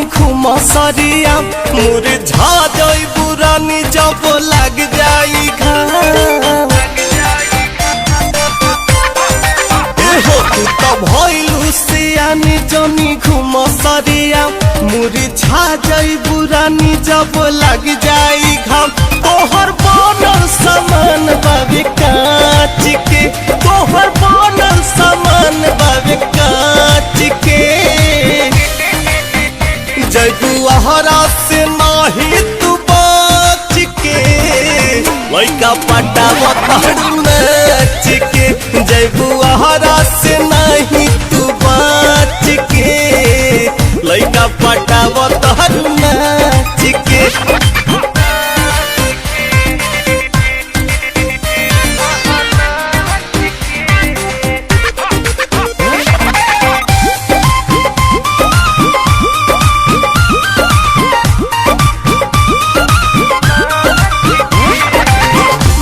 घूम सरिया मुरझा जाई बुरानी जब लग जाई घाम। तू तो भइलू सियानी जनी घूम सरिया मुरझा जाई बुरानी जब लग जाई घाम। तोहर बनल सामान बाबे कांच के, तोहर बनल सामान बाबे कांच के। जयबू आहरा से नाही तू बच के, लइका पटावा तहरु नाच के। जयबू आहरा से नाही तू बच के, लइका पटावा तहरु नाच के।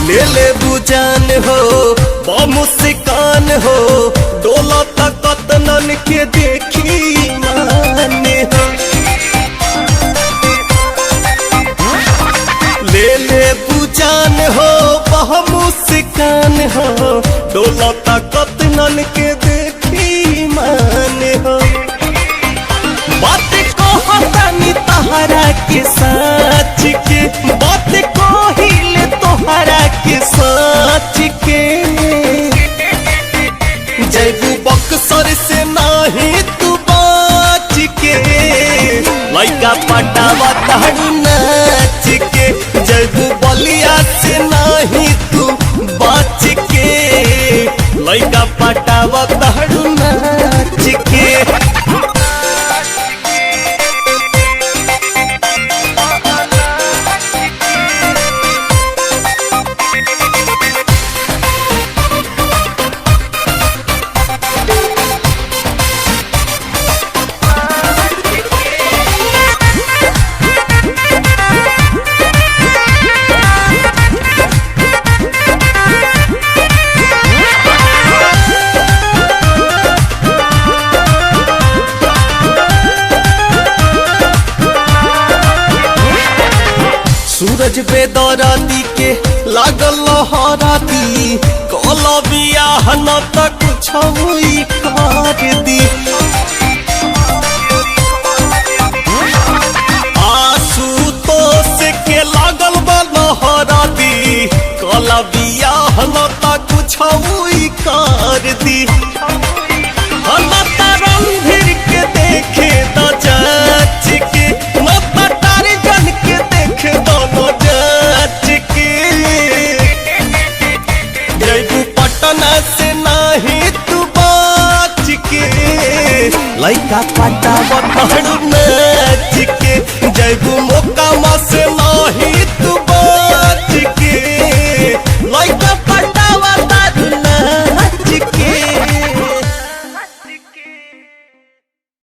ले ले बुजान हो मुस्कान हो, डोला तकत नन के देखी माने हो। ले ले बुजान हो मुस्कान हो, डोला तकत नन के देखी माने हो। बात कहतानी तहरा के सच के, बात कहिले तोहरा के सच के। जयबू बक्सर से नाही तू बच के, लइका पटावा तहरु नाच के। जयबू बलिया से नाही तू बच के, लइका पटावा तहरु नाच के। सूरज बेदराती के लागल लहराती, कल बियाह न त कुछ हुई कर दी। आशुतोष के लागल बा लहराती, कल बियाह न त कुछ हुई कर दी। रणधीर के देखे तो जाच के, टारजन के देखे दोनों जाच के। जयबू पटना से नाही तू बच के, लइका पटावा तहरु नाच के। जयबू मोकामा से नाही तू